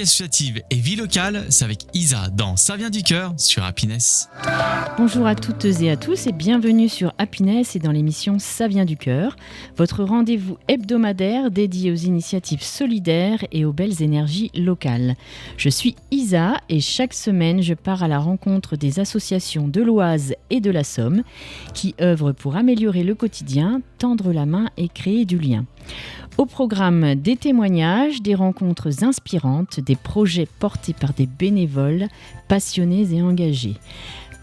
Vie associative et vie locale, c'est avec Isa dans Ça vient du cœur sur Happiness. Bonjour à toutes et à tous et bienvenue sur Happiness et dans l'émission Ça vient du cœur, votre rendez-vous hebdomadaire dédié aux initiatives solidaires et aux belles énergies locales. Je suis Isa et chaque semaine je pars à la rencontre des associations de l'Oise et de la Somme qui œuvrent pour améliorer le quotidien, tendre la main et créer du lien. Au programme, des témoignages, des rencontres inspirantes, des projets portés par des bénévoles passionnés et engagés.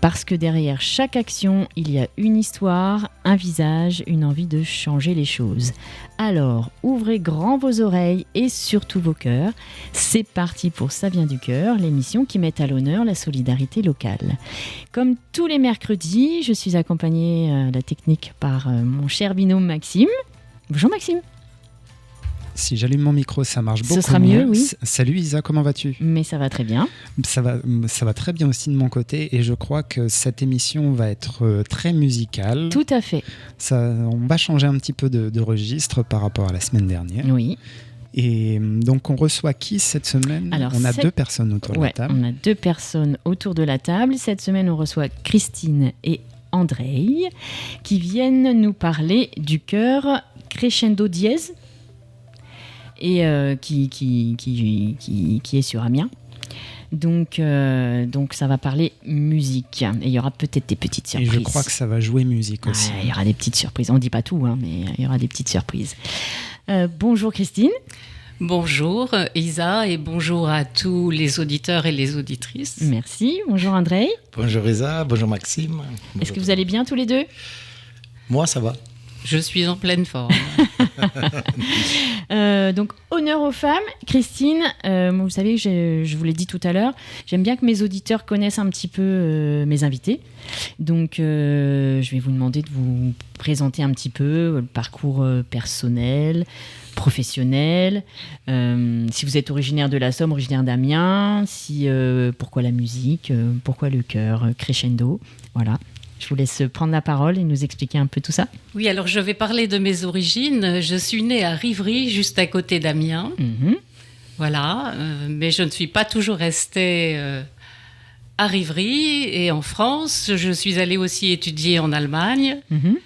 Parce que derrière chaque action, il y a une histoire, un visage, une envie de changer les choses. Alors, ouvrez grand vos oreilles et surtout vos cœurs. C'est parti pour Ça vient du cœur, l'émission qui met à l'honneur la solidarité locale. Comme tous les mercredis, je suis accompagnée à la technique par mon cher binôme Maxime. Bonjour Maxime. Si j'allume mon micro, ça marche beaucoup mieux. Ce sera mieux, oui. Salut Isa, comment vas-tu ? Mais ça va très bien. Ça va très bien aussi de mon côté et je crois que cette émission va être très musicale. Tout à fait. On va changer un petit peu de registre par rapport à la semaine dernière. Oui. Et donc on reçoit qui cette semaine ? Alors, on a deux personnes autour de la table. On a deux personnes autour de la table. Cette semaine, on reçoit Christine et Andrei qui viennent nous parler du chœur Crescendo Dièse. Et qui est sur Amiens. Donc ça va parler musique. Et il y aura peut-être des petites surprises. Et je crois que ça va jouer musique aussi. Il y aura des petites surprises. On ne dit pas tout, mais il y aura des petites surprises. Bonjour Christine. Bonjour Isa et bonjour à tous les auditeurs et les auditrices. Merci. Bonjour Andrei. Bonjour Isa, bonjour Maxime. Bonjour. Est-ce que vous allez bien tous les deux ? Moi, ça va. Je suis en pleine forme. Donc, honneur aux femmes. Christine, vous savez, je vous l'ai dit tout à l'heure, j'aime bien que mes auditeurs connaissent un petit peu mes invités. Donc, je vais vous demander de vous présenter un petit peu le parcours personnel, professionnel. Si vous êtes originaire de la Somme, originaire d'Amiens, pourquoi la musique, pourquoi le chœur Crescendo. Voilà. Je vous laisse prendre la parole et nous expliquer un peu tout ça. Oui, alors je vais parler de mes origines. Je suis née à Rivry, juste à côté d'Amiens. Mm-hmm. Voilà, mais je ne suis pas toujours restée à Rivry et en France. Je suis allée aussi étudier en Allemagne. Mm-hmm.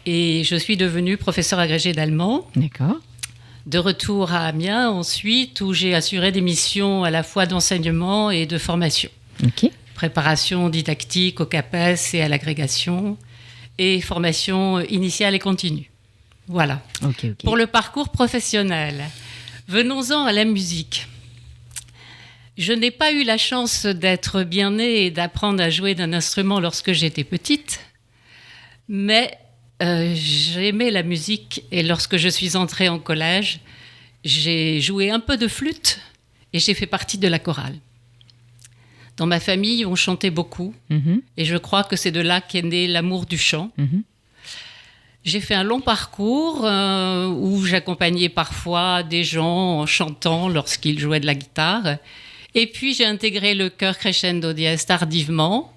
Et je suis devenue professeure agrégée d'allemand. D'accord. De retour à Amiens ensuite, où j'ai assuré des missions à la fois d'enseignement et de formation. Ok. Préparation didactique au CAPES et à l'agrégation, et formation initiale et continue. Voilà. Okay. Pour le parcours professionnel, venons-en à la musique. Je n'ai pas eu la chance d'être bien née et d'apprendre à jouer d'un instrument lorsque j'étais petite, mais j'aimais la musique et lorsque je suis entrée en collège, j'ai joué un peu de flûte et j'ai fait partie de la chorale. Dans ma famille, on chantait beaucoup et je crois que c'est de là qu'est né l'amour du chant. J'ai fait un long parcours où j'accompagnais parfois des gens en chantant lorsqu'ils jouaient de la guitare. Et puis j'ai intégré le chœur Crescendo Dièse tardivement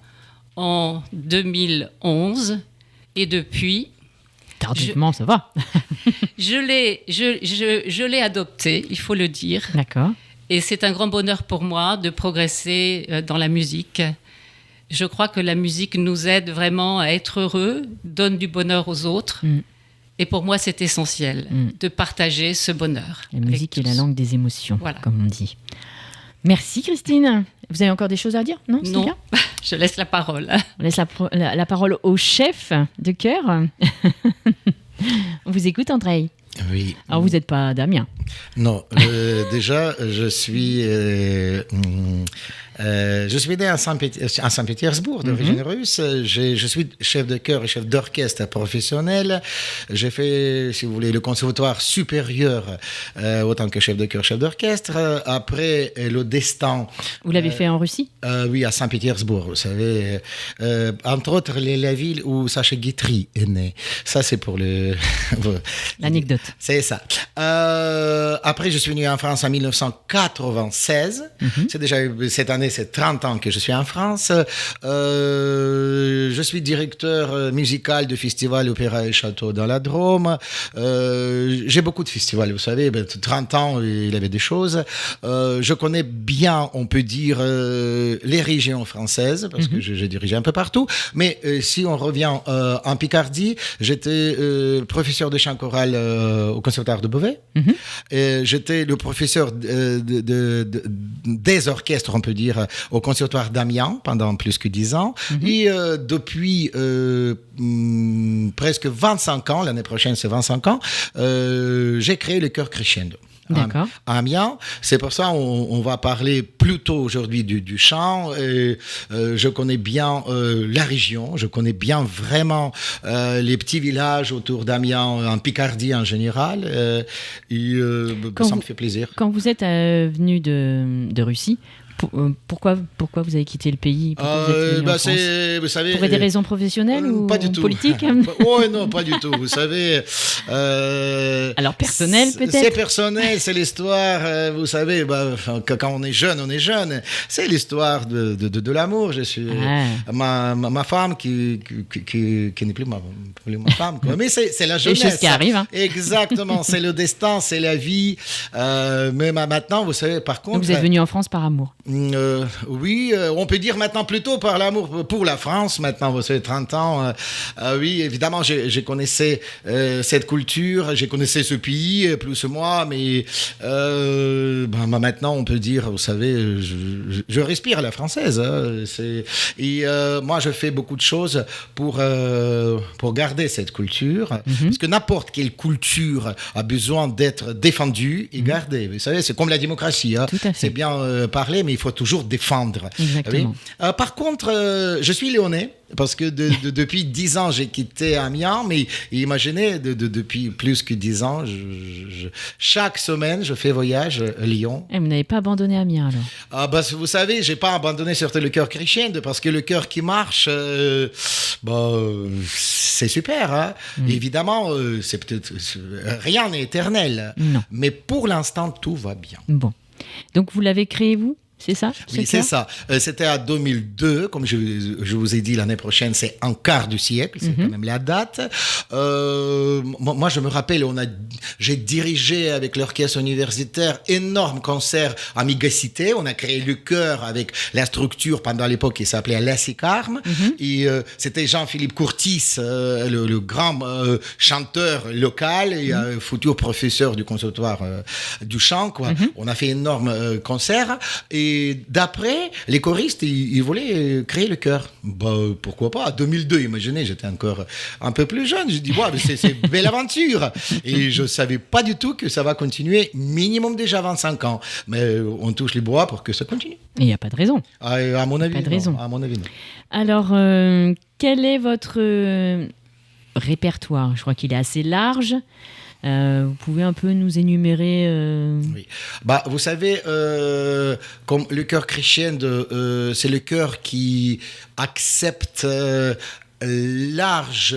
en 2011 et depuis... Tardivement, ça va. je l'ai adopté, il faut le dire. D'accord. Et c'est un grand bonheur pour moi de progresser dans la musique. Je crois que la musique nous aide vraiment à être heureux, donne du bonheur aux autres. Et pour moi, c'est essentiel de partager ce bonheur. La musique est la langue des émotions, voilà. Comme on dit. Merci Christine. Vous avez encore des choses à dire ? Non, non. Je laisse la parole. On laisse la parole au chef de chœur. On vous écoute, Andrei. Oui. Alors, vous n'êtes pas d'Amiens ? Non, déjà, je suis né à Saint-Pétersbourg, d'origine russe. Je suis chef de chœur et chef d'orchestre professionnel. J'ai fait, si vous voulez, le conservatoire supérieur autant que chef de chœur, chef d'orchestre. Après, le destin... Vous l'avez fait en Russie ? Oui, à Saint-Pétersbourg, vous savez. Entre autres, la ville où Sacha Guitry est né. Ça, c'est pour l'anecdote. C'est ça. Après, je suis venu en France en 1996. C'est déjà, cette année, c'est 30 ans que je suis en France. Je suis directeur musical du festival Opéra et Château dans la Drôme. J'ai beaucoup de festivals, vous savez. 30 ans, il y avait des choses. Je connais bien, on peut dire, les régions françaises, parce que j'ai dirigé un peu partout. Mais si on revient en Picardie, j'étais professeur de chant choral au Conservatoire de Beauvais. J'étais le professeur des orchestres, on peut dire, au Conservatoire d'Amiens pendant plus que 10 ans. Et depuis presque 25 ans, l'année prochaine c'est 25 ans, j'ai créé le chœur Crescendo. D'accord. À Amiens. C'est pour ça on va parler plutôt aujourd'hui du chant. Je connais bien la région, je connais bien vraiment les petits villages autour d'Amiens, en Picardie en général. Ça me fait plaisir. Quand vous êtes venu de Russie, pourquoi vous avez quitté le pays? Pourquoi vous êtes venu en France? Vous savez, pour des raisons professionnelles ou pas du tout. politiques? Non, pas du tout. Vous savez. Alors personnel peut-être. C'est personnel, c'est l'histoire. Vous savez, quand on est jeune, on est jeune. C'est l'histoire de l'amour. Je suis ma femme qui n'est plus ma femme. Quoi. Mais c'est la jeunesse. Les choses qui arrivent. Hein. Exactement. C'est le destin, c'est la vie. Mais maintenant, vous savez, par contre. Donc vous êtes venu en France par amour. Oui, on peut dire maintenant plutôt par l'amour pour la France. Maintenant, vous savez, 30 ans. Oui, évidemment, je connaissais cette culture, je connaissais ce pays, plus ou moins, mais maintenant, on peut dire, vous savez, je respire à la française. Hein, et moi, je fais beaucoup de choses pour garder cette culture, parce que n'importe quelle culture a besoin d'être défendue et gardée. Vous savez, c'est comme la démocratie. Hein. C'est bien parler, mais il faut toujours défendre. Exactement. Oui. Par contre, je suis lyonnais. Parce que depuis 10 ans, j'ai quitté Amiens, mais imaginez, depuis plus que 10 ans, chaque semaine, je fais voyage à Lyon. Et vous n'avez pas abandonné Amiens alors? Vous savez, j'ai pas abandonné surtout le chœur Crescendo, parce que le chœur qui marche, c'est super. Hein? Évidemment, c'est peut-être rien n'est éternel, non. Mais pour l'instant, tout va bien. Bon, donc vous l'avez créé vous? C'est ça? Oui, c'est ça. C'était en 2002, comme je vous ai dit, l'année prochaine, c'est un quart du siècle, c'est quand même la date. Moi, je me rappelle, j'ai dirigé avec l'orchestre universitaire énorme concert à Mégacité. On a créé le chœur avec la structure pendant l'époque qui s'appelait La Sicarme. Et c'était Jean-Philippe Courtis, le grand chanteur local et futur professeur du conservatoire du chant. Quoi. On a fait énorme concert. Et d'après, les choristes, ils voulaient créer le chœur. Pourquoi pas? 2002, imaginez, j'étais encore un peu plus jeune. Je dis, c'est une belle aventure. Et je ne savais pas du tout que ça va continuer minimum déjà 25 ans. Mais on touche les bois pour que ça continue. Et il n'y a pas de raison. À mon avis, pas de raison. À mon avis, non. Alors, quel est votre répertoire? Je crois qu'il est assez large. Vous pouvez un peu nous énumérer Oui. Vous savez, comme le chœur Crescendo, c'est le chœur qui accepte large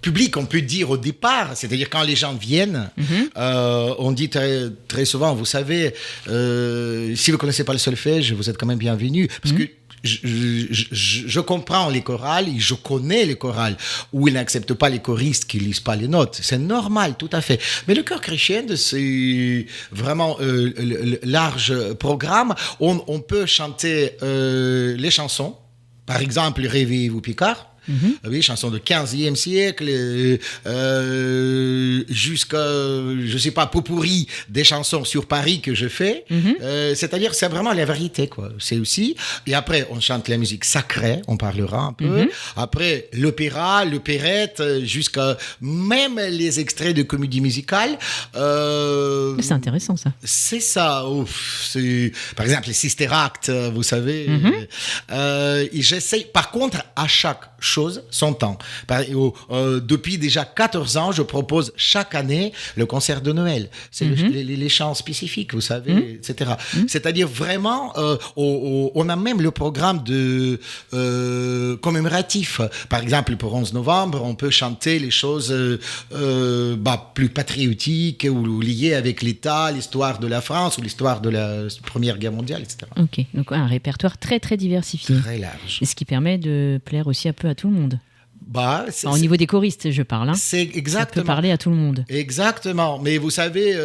public, on peut dire au départ, c'est-à-dire quand les gens viennent, on dit très, très souvent, vous savez, si vous ne connaissez pas le solfège, vous êtes quand même bienvenus, parce que je comprends les chorales et je connais les chorales où ils n'acceptent pas les choristes qui ne lisent pas les notes. C'est normal, tout à fait. Mais le chœur Crescendo, c'est vraiment large programme. On peut chanter les chansons. Par exemple, Réveillez-vous Picard. Oui, chanson du 15e siècle, jusqu'à, je ne sais pas, potpourri des chansons sur Paris que je fais. C'est-à-dire, c'est vraiment la variété, quoi. C'est aussi. Et après, on chante la musique sacrée, on parlera un peu. Après, l'opéra, l'opérette, jusqu'à même les extraits de comédie musicale. C'est intéressant, ça. C'est ça. Par exemple, les Sister Act, vous savez. Et j'essaye, par contre, à chaque chose son temps. Depuis déjà 14 ans, je propose chaque année le concert de Noël. C'est les chants spécifiques, vous savez, etc. C'est-à-dire vraiment, on a même le programme commémoratif. Par exemple, pour 11 novembre, on peut chanter les choses plus patriotiques ou liées avec l'État, l'histoire de la France ou l'histoire de la Première Guerre mondiale, etc. Ok, donc un répertoire très très diversifié. Très large. Et ce qui permet de plaire aussi un peu à tout le monde. Au niveau des choristes, je parle. C'est exactement. Ça peut parler à tout le monde. Exactement. Mais vous savez,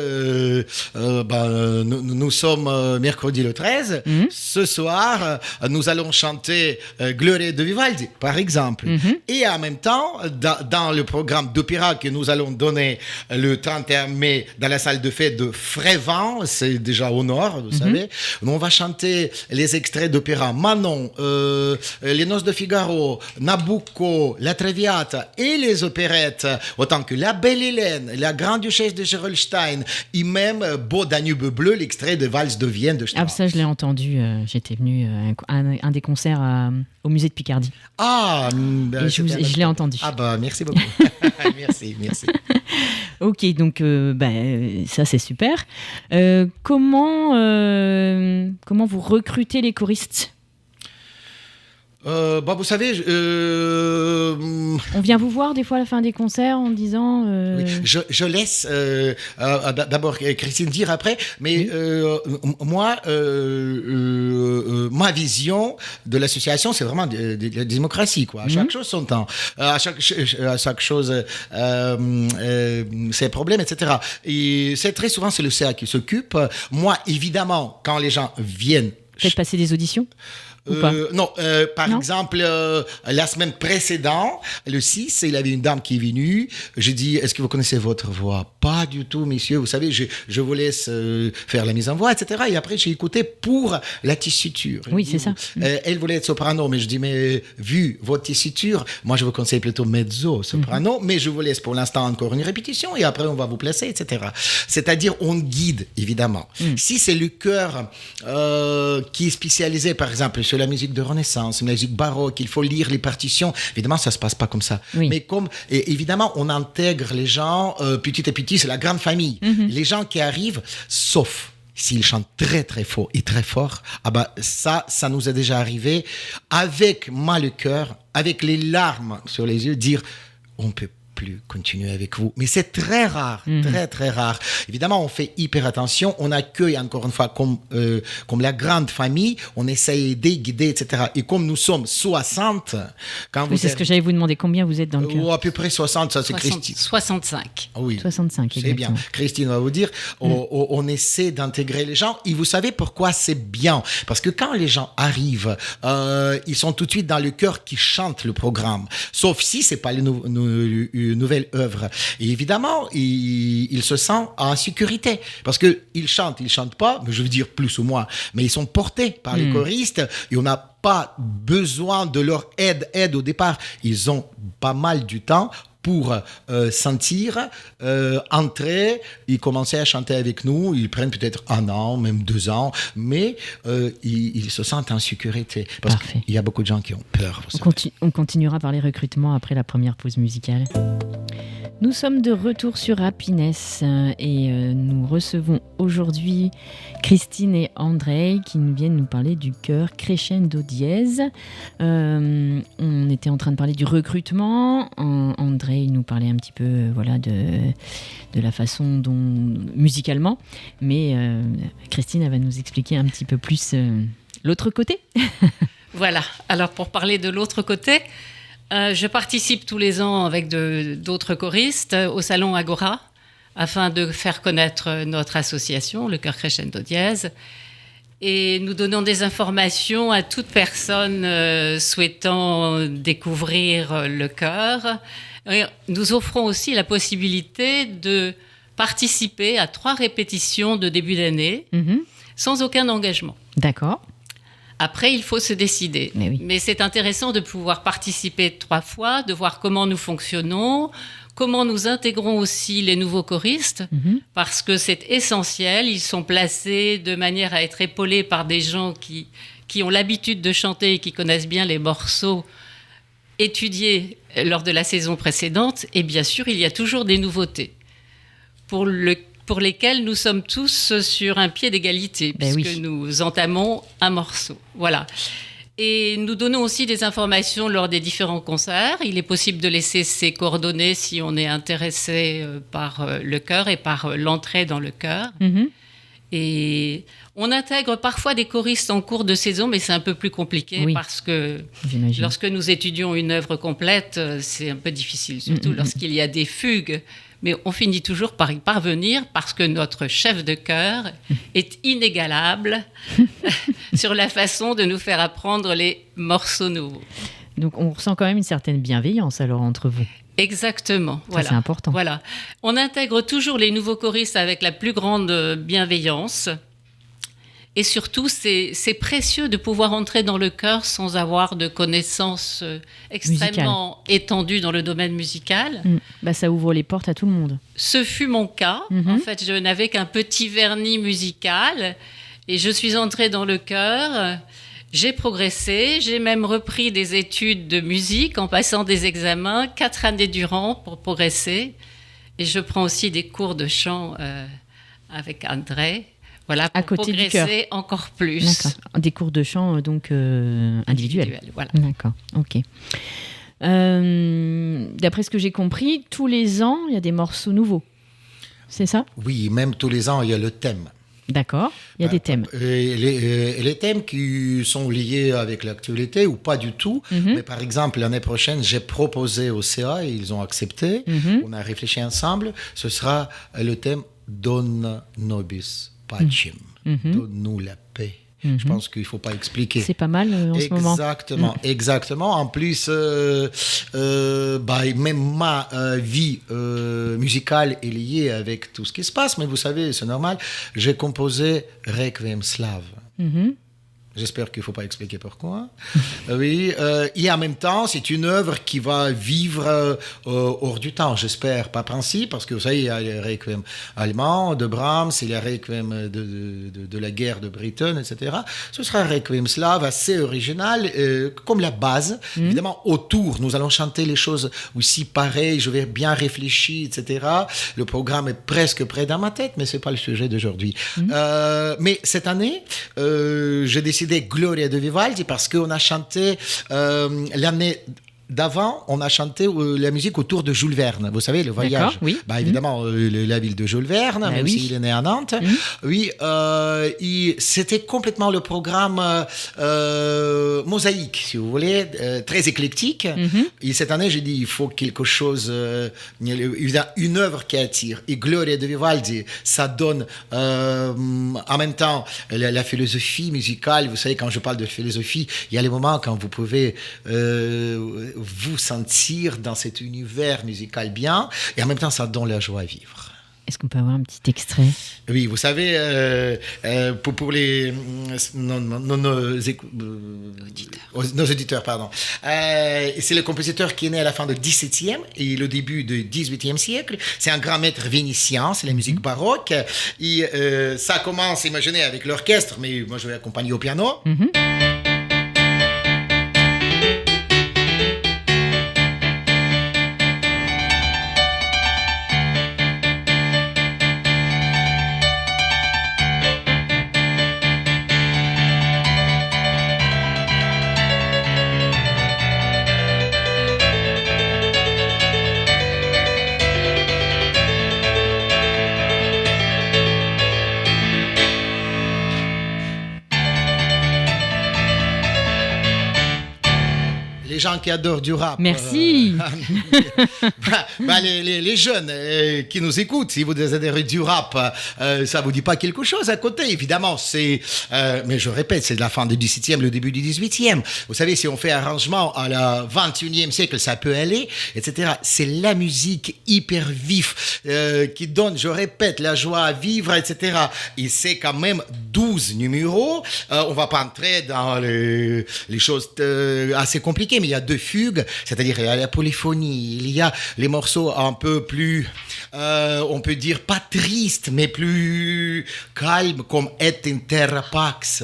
nous sommes mercredi le 13. Ce soir, nous allons chanter Gloria de Vivaldi, par exemple. Et en même temps, dans le programme d'opéra que nous allons donner le 31 mai dans la salle de fête de Frévent, c'est déjà au nord, vous savez, on va chanter les extraits d'opéra Manon, Les Noces de Figaro, Nabucco, La Traviata et les opérettes, autant que La Belle Hélène, La Grande-Duchesse de Gerolstein et même Beau Danube bleu, l'extrait de Valse de Vienne de Strauss. Ah, ça, je l'ai entendu. J'étais venue à un des concerts au musée de Picardie. Ah, et je l'ai entendu. Ah bah, merci beaucoup. merci. Ok, donc ça, c'est super. Comment vous recrutez les choristes ? Vous savez, on vient vous voir des fois à la fin des concerts en disant. Oui, je laisse d'abord Christine dire après, mais moi, ma vision de l'association, c'est vraiment de la démocratie, quoi. À chaque chose son temps, à chaque chose ses problèmes, etc. Et c'est très souvent c'est le CA qui s'occupe. Moi, évidemment, quand les gens viennent. Faites passer des auditions. Non, par exemple, la semaine précédente, le 6, il y avait une dame qui est venue. J'ai dit, est-ce que vous connaissez votre voix ? Pas du tout, messieurs. Vous savez, je vous laisse faire la mise en voix, etc. Et après, j'ai écouté pour la tessiture. Oui, c'est ça. Elle voulait être soprano, mais je dis, mais vu votre tessiture, moi, je vous conseille plutôt mezzo, soprano, mais je vous laisse pour l'instant encore une répétition et après, on va vous placer, etc. C'est-à-dire, on guide, évidemment. Si c'est le chœur qui est spécialisé, par exemple, sur la musique de Renaissance, la musique baroque, il faut lire les partitions. Évidemment, ça ne se passe pas comme ça. Oui. Mais évidemment, on intègre les gens petit à petit, c'est la grande famille. Les gens qui arrivent, sauf s'ils chantent très très fort et très fort, ça nous est déjà arrivé avec mal le cœur, avec les larmes sur les yeux, dire on peut plus continuer avec vous. Mais c'est très rare, très très rare. Évidemment, on fait hyper attention, on accueille encore une fois comme la grande famille, on essaye d'aider, guider, etc. Et comme nous sommes 60, c'est ce que j'allais vous demander, combien vous êtes dans le chœur ? À peu près 60, ça c'est Christine. 65. Oui. 65, c'est bien. Christine va vous dire, on essaie d'intégrer les gens. Et vous savez pourquoi c'est bien ? Parce que quand les gens arrivent, ils sont tout de suite dans le chœur qui chante le programme. Sauf si c'est pas une nouvelle œuvre. Et évidemment, il se sent en sécurité. Parce qu'ils chantent pas, mais je veux dire plus ou moins, mais ils sont portés par les choristes et on n'a pas besoin de leur aide au départ. Ils ont pas mal du temps pour sentir, entrer et commencer à chanter avec nous. Ils prennent peut-être 1 an, même 2 ans, mais ils se sentent en sécurité. Parce qu'il y a beaucoup de gens qui ont peur. On continuera par les recrutements après la première pause musicale. Nous sommes de retour sur Happiness et nous recevons aujourd'hui Christine et André qui viennent nous parler du chœur Crescendo Dièse. On était en train de parler du recrutement. André nous parlait un petit peu de la façon dont musicalement, mais Christine elle va nous expliquer un petit peu plus l'autre côté. Voilà, alors pour parler de l'autre côté, je participe tous les ans avec d'autres choristes au salon Agora afin de faire connaître notre association, le chœur Crescendo Dièse. Et nous donnons des informations à toute personne souhaitant découvrir le chœur. Et nous offrons aussi la possibilité de participer à 3 répétitions de début d'année sans aucun engagement. D'accord. Après, il faut se décider. Mais c'est intéressant de pouvoir participer 3 fois, de voir comment nous fonctionnons, comment nous intégrons aussi les nouveaux choristes, parce que c'est essentiel. Ils sont placés de manière à être épaulés par des gens qui ont l'habitude de chanter et qui connaissent bien les morceaux étudiés lors de la saison précédente. Et bien sûr, il y a toujours des nouveautés pour lesquelles nous sommes tous sur un pied d'égalité, puisque nous entamons un morceau. Voilà. Et nous donnons aussi des informations lors des différents concerts. Il est possible de laisser ses coordonnées si on est intéressé par le chœur et par l'entrée dans le chœur. Mm-hmm. Et on intègre parfois des choristes en cours de saison, mais c'est un peu plus compliqué parce que lorsque nous étudions une œuvre complète, c'est un peu difficile, surtout lorsqu'il y a des fugues. Mais on finit toujours par y parvenir parce que notre chef de chœur est inégalable sur la façon de nous faire apprendre les morceaux nouveaux. Donc on ressent quand même une certaine bienveillance alors entre vous. Exactement. Ça, c'est important. Voilà. On intègre toujours les nouveaux choristes avec la plus grande bienveillance. Et surtout, c'est précieux de pouvoir entrer dans le chœur sans avoir de connaissances extrêmement étendues dans le domaine musical. Ça ouvre les portes à tout le monde. Ce fut mon cas. En fait, je n'avais qu'un petit vernis musical et je suis entrée dans le chœur. J'ai progressé, j'ai même repris des études de musique en passant des examens 4 années durant pour progresser. Et je prends aussi des cours de chant avec André. Voilà, pour à côté progresser encore plus. D'accord. Des cours de chant donc individuels. Voilà. D'accord, ok. D'après ce que j'ai compris, tous les ans, il y a des morceaux nouveaux. C'est ça ? Oui, même tous les ans, il y a le thème. D'accord, il y a des thèmes. Les thèmes qui sont liés avec l'actualité ou pas du tout. Mais par exemple, l'année prochaine, j'ai proposé au CA et ils ont accepté. On a réfléchi ensemble. Ce sera le thème Dona Nobis Pacem. Donne-nous la paix. Je pense qu'il ne faut pas expliquer. C'est pas mal en ce moment. Exactement. En plus, même ma vie musicale est liée avec tout ce qui se passe. Mais vous savez, c'est normal. J'ai composé Requiem Slave. J'espère qu'il ne faut pas expliquer pourquoi. Oui, et en même temps, c'est une œuvre qui va vivre hors du temps, j'espère, pas principe, parce que vous savez, il y a les requiem allemands de Brahms, il y a les requiem de la guerre de Britain, etc. Ce sera un requiem slave assez original, comme la base. Évidemment, autour, nous allons chanter les choses aussi pareilles, je vais bien réfléchir, etc. Le programme est presque près dans ma tête, mais ce n'est pas le sujet d'aujourd'hui. Mais cette année, j'ai décidé Gloria de Vivaldi parce qu'on a chanté l'année d'avant, on a chanté la musique autour de Jules Verne. Vous savez, le voyage. Oui. Évidemment, la ville de Jules Verne, même s'il est né à Nantes. Oui, c'était complètement le programme mosaïque, si vous voulez, très éclectique. Et cette année, j'ai dit, il faut quelque chose, une œuvre qui attire. Et Gloria de Vivaldi, ça donne en même temps la philosophie musicale. Vous savez, quand je parle de philosophie, il y a les moments quand vous pouvez vous sentir dans cet univers musical bien, et en même temps, ça donne la joie à vivre. Est-ce qu'on peut avoir un petit extrait ? Oui, vous savez, pour nos auditeurs, pardon. C'est le compositeur qui est né à la fin du XVIIe et le début du XVIIIe siècle. C'est un grand maître vénitien, c'est la musique baroque. Et ça commence, imaginez, avec l'orchestre, mais moi je vais accompagner au piano. Les gens qui adorent du rap. Merci. Les jeunes qui nous écoutent, si vous adorez du rap, ça vous dit pas quelque chose à côté. Évidemment, mais je répète, c'est de la fin du XVIIe, le début du XVIIIe. Vous savez, si on fait arrangement à la XXIe siècle, ça peut aller, etc. C'est la musique hyper vif qui donne, je répète, la joie à vivre, etc. Et c'est quand même 12 numéros. On va pas entrer dans les choses assez compliquées, mais il y a 2 fugues, c'est-à-dire il y a la polyphonie, il y a les morceaux un peu plus, on peut dire pas tristes, mais plus calmes, comme Et in terra pax.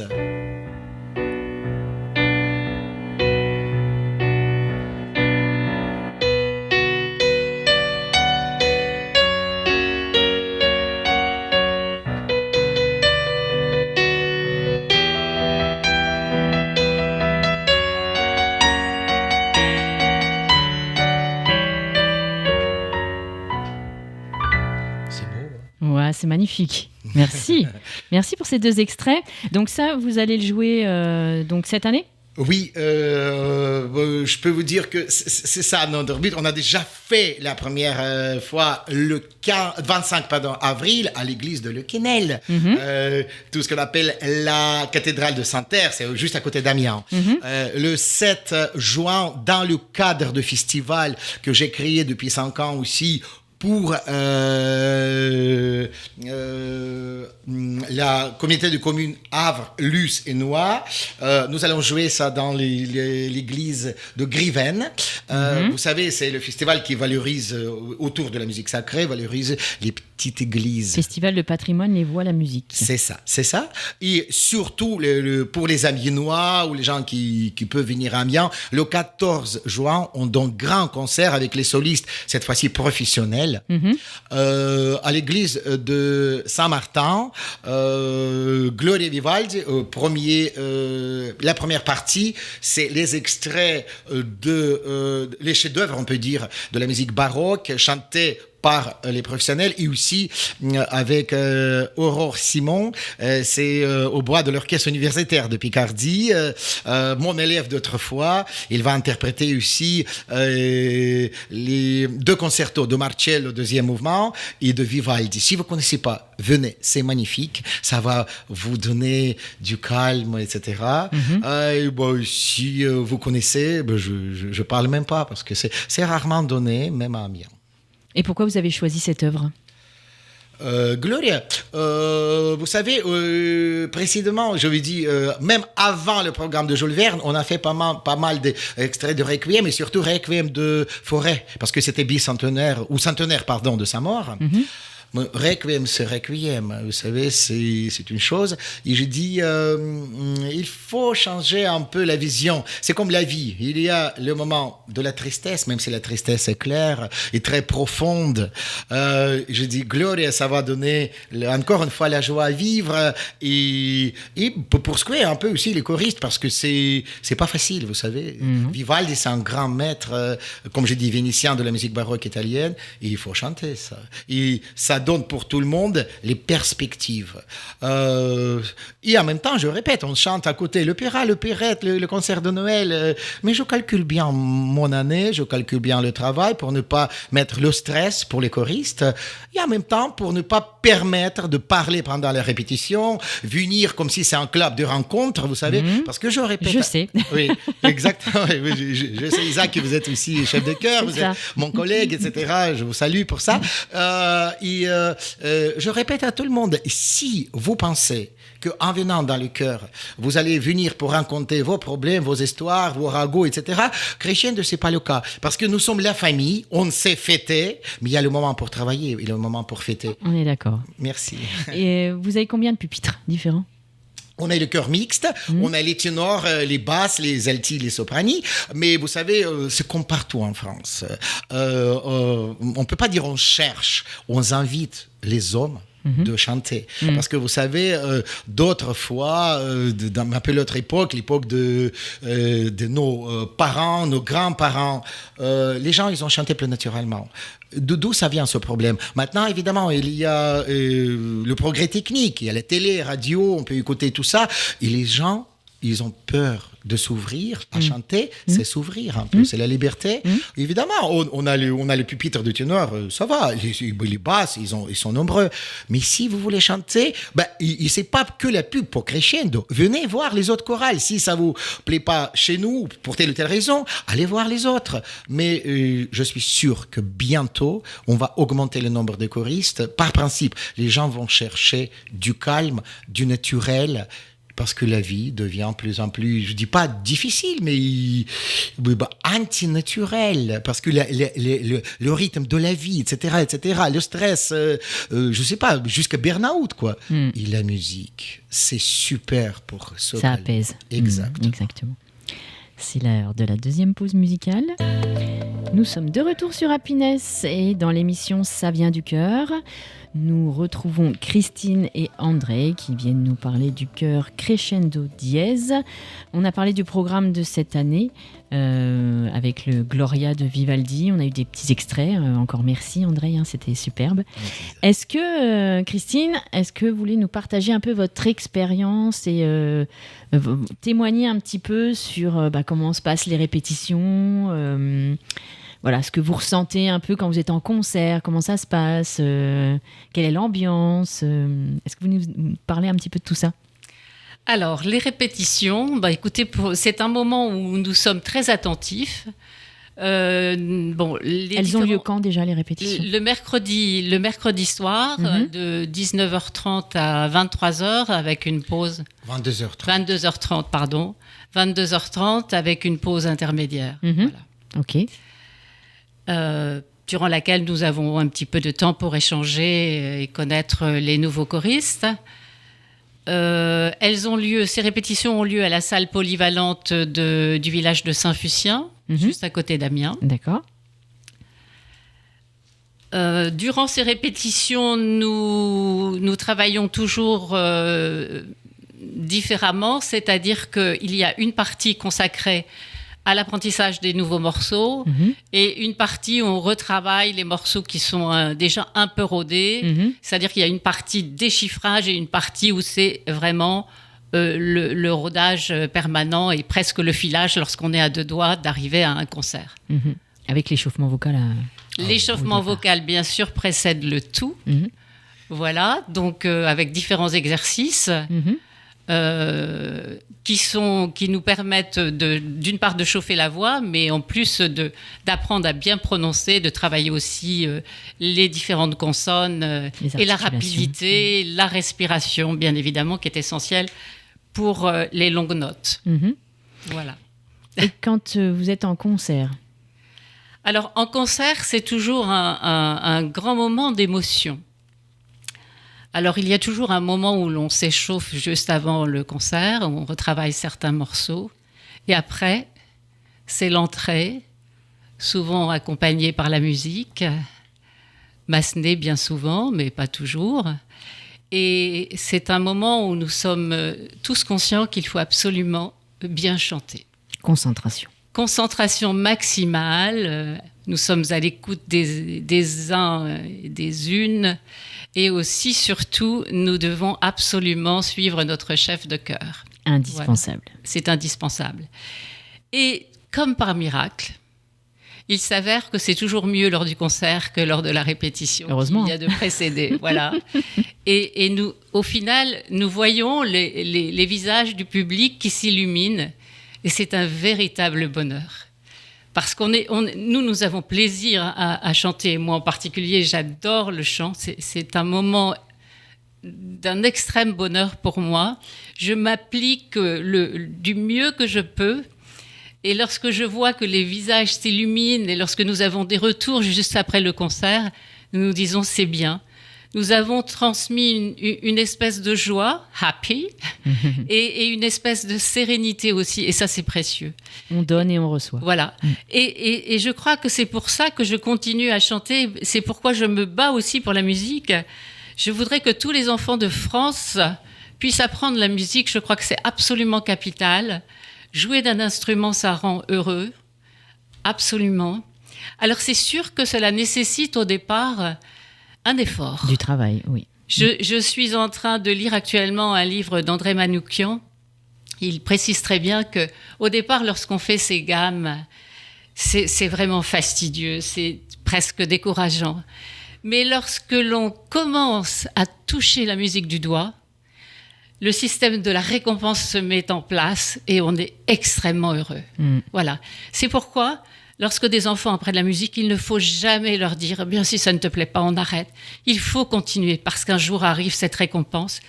Ouais, c'est magnifique. Merci. Merci pour ces 2 extraits. Donc ça, vous allez le jouer donc cette année ? Oui, je peux vous dire que c'est ça notre but. On a déjà fait la première fois le 25 avril à l'église de Le Quesnel. Tout ce qu'on appelle la cathédrale de Saint-Terre, c'est juste à côté d'Amiens. Le 7 juin, dans le cadre de festival que j'ai créé depuis 5 ans aussi, pour la communauté de communes Havre, Luce et Noix. Nous allons jouer ça dans l'église de Griven. Vous savez, c'est le festival qui valorise, autour de la musique sacrée, valorise les petites églises. Festival de patrimoine, les voix, la musique. C'est ça. Et surtout, pour les Amiénois ou les gens qui peuvent venir à Amiens, le 14 juin, on donne grand concert avec les solistes, cette fois-ci professionnels, à l'église de Saint-Martin. Gloria Vivaldi, la première partie, c'est les extraits les chefs-d'œuvre, on peut dire, de la musique baroque, chantés par les professionnels et aussi avec Aurore Simon, c'est au bois de l'orchestre universitaire de Picardie, mon élève d'autrefois. Il va interpréter aussi les 2 concertos de Marcello, 2e mouvement, et de Vivaldi. Si vous ne connaissez pas, venez, c'est magnifique, ça va vous donner du calme, etc. Si vous connaissez, je ne parle même pas, parce que c'est rarement donné, même à Amiens. Et pourquoi vous avez choisi cette œuvre ? Gloria, vous savez, précédemment, je vous dis, même avant le programme de Jules Verne, on a fait pas mal d'extraits de Requiem, et surtout Requiem de Fauré, parce que c'était centenaire de sa mort. Requiem, c'est Requiem, vous savez, c'est une chose. Et je dis, il faut changer un peu la vision. C'est comme la vie. Il y a le moment de la tristesse, même si la tristesse est claire et très profonde. Je dis, Gloria, ça va donner encore une fois la joie à vivre et pour secouer un peu aussi les choristes, parce que c'est pas facile, vous savez. Vivaldi, c'est un grand maître, comme je dis, vénitien de la musique baroque italienne, et il faut chanter ça. Et ça donne pour tout le monde les perspectives. Et en même temps, je répète, on chante à côté l'opéra, l'opérette, le concert de Noël, mais je calcule bien mon année, je calcule bien le travail pour ne pas mettre le stress pour les choristes, et en même temps pour ne pas permettre de parler pendant la répétition, venir comme si c'est un club de rencontre, vous savez, parce que je répète... Je sais. Oui, exactement. Je sais, Isaac, que vous êtes aussi chef de chœur, vous êtes mon collègue, etc. Je vous salue pour ça. Je répète à tout le monde, si vous pensez qu'en venant dans le chœur, vous allez venir pour raconter vos problèmes, vos histoires, vos ragots, etc., Crescendo, ce n'est pas le cas. Parce que nous sommes la famille, on sait fêter, mais il y a le moment pour travailler, il y a le moment pour fêter. On est d'accord. Merci. Et vous avez combien de pupitres différents ? On a le chœur mixte, on a les ténors, les basses, les altis, les sopranis, mais vous savez, c'est comme partout en France. On ne peut pas dire on cherche, on invite les hommes de chanter. Parce que vous savez, d'autres fois, dans un peu l'autre époque, l'époque de nos parents, nos grands-parents, les gens, ils ont chanté plus naturellement. D'où ça vient ce problème? Maintenant, évidemment, il y a le progrès technique, il y a la télé, radio, on peut écouter tout ça, et les gens, ils ont peur de s'ouvrir à chanter, c'est s'ouvrir un peu, c'est la liberté. Évidemment, on a les pupitres de ténor, ça va, les basses, ils sont nombreux. Mais si vous voulez chanter, c'est pas que la pub pour Crescendo. Venez voir les autres chorales. Si ça vous plaît pas chez nous, pour telle ou telle raison, allez voir les autres. Mais je suis sûr que bientôt, on va augmenter le nombre de choristes. Par principe, les gens vont chercher du calme, du naturel, parce que la vie devient plus en plus, je dis pas difficile, mais antinaturelle, parce que le rythme de la vie, etc., le stress, je sais pas, jusqu'à burn-out, quoi. Et la musique, c'est super pour ça. Ça apaise. Exactement. C'est l'heure de la deuxième pause musicale. Nous sommes de retour sur Happiness et dans l'émission Ça vient du cœur. Nous retrouvons Christine et André qui viennent nous parler du chœur Crescendo Dièse. On a parlé du programme de cette année. avec le Gloria de Vivaldi. On a eu des petits extraits. Encore merci André, c'était superbe. Est-ce que, Christine, vous voulez nous partager un peu votre expérience et témoigner un petit peu sur comment se passent les répétitions, voilà, ce que vous ressentez un peu quand vous êtes en concert, comment ça se passe, quelle est l'ambiance, est-ce que vous nous parlez un petit peu de tout ça ? Alors, les répétitions, écoutez, c'est un moment où nous sommes très attentifs. Elles ont lieu quand déjà, les répétitions ? Le mercredi soir, de 19h30 à 23h, avec une pause... 22h30, pardon. 22h30 avec une pause intermédiaire. Voilà. Ok. Durant laquelle nous avons un petit peu de temps pour échanger et connaître les nouveaux choristes. Ces répétitions ont lieu à la salle polyvalente du village de Saint-Fucien, juste à côté d'Amiens. D'accord. Durant ces répétitions, nous travaillons toujours différemment, c'est-à-dire qu'il y a une partie consacrée à l'apprentissage des nouveaux morceaux et une partie où on retravaille les morceaux qui sont déjà un peu rodés. C'est-à-dire qu'il y a une partie déchiffrage et une partie où c'est vraiment le rodage permanent et presque le filage lorsqu'on est à 2 doigts d'arriver à un concert. Avec l'échauffement vocal. L'échauffement vocal, bien sûr, précède le tout. Voilà, donc avec différents exercices. Qui nous permettent d'une part de chauffer la voix, mais en plus d'apprendre à bien prononcer, de travailler aussi les différentes consonnes et la rapidité, la respiration, bien évidemment, qui est essentielle pour les longues notes. Voilà. Et quand vous êtes en concert ? Alors, en concert, c'est toujours un grand moment d'émotion. Alors, il y a toujours un moment où l'on s'échauffe juste avant le concert, où on retravaille certains morceaux. Et après, c'est l'entrée, souvent accompagnée par la musique, Massenet bien souvent, mais pas toujours. Et c'est un moment où nous sommes tous conscients qu'il faut absolument bien chanter. Concentration maximale. Nous sommes à l'écoute des uns et des unes. Et aussi, surtout, nous devons absolument suivre notre chef de chœur. Indispensable. Voilà. C'est indispensable. Et comme par miracle, il s'avère que c'est toujours mieux lors du concert que lors de la répétition. Heureusement. Il y a de précédé. Voilà. Et nous, au final, nous voyons les visages du public qui s'illuminent. Et c'est un véritable bonheur. Parce nous avons plaisir à chanter. Moi, en particulier, j'adore le chant. C'est un moment d'un extrême bonheur pour moi. Je m'applique du mieux que je peux. Et lorsque je vois que les visages s'illuminent et lorsque nous avons des retours juste après le concert, nous nous disons c'est bien. Nous avons transmis une espèce de joie, happy, et une espèce de sérénité aussi. Et ça, c'est précieux. On donne et on reçoit. Voilà. Et je crois que c'est pour ça que je continue à chanter. C'est pourquoi je me bats aussi pour la musique. Je voudrais que tous les enfants de France puissent apprendre la musique. Je crois que c'est absolument capital. Jouer d'un instrument, ça rend heureux. Absolument. Alors, c'est sûr que cela nécessite au départ un effort. Du travail, oui. Je suis en train de lire actuellement un livre d'André Manoukian. Il précise très bien qu'au départ, lorsqu'on fait ces gammes, c'est vraiment fastidieux, c'est presque décourageant. Mais lorsque l'on commence à toucher la musique du doigt, le système de la récompense se met en place et on est extrêmement heureux. Voilà. C'est pourquoi, lorsque des enfants apprennent la musique, il ne faut jamais leur dire « bien si ça ne te plaît pas, on arrête ». Il faut continuer parce qu'un jour arrive cette récompense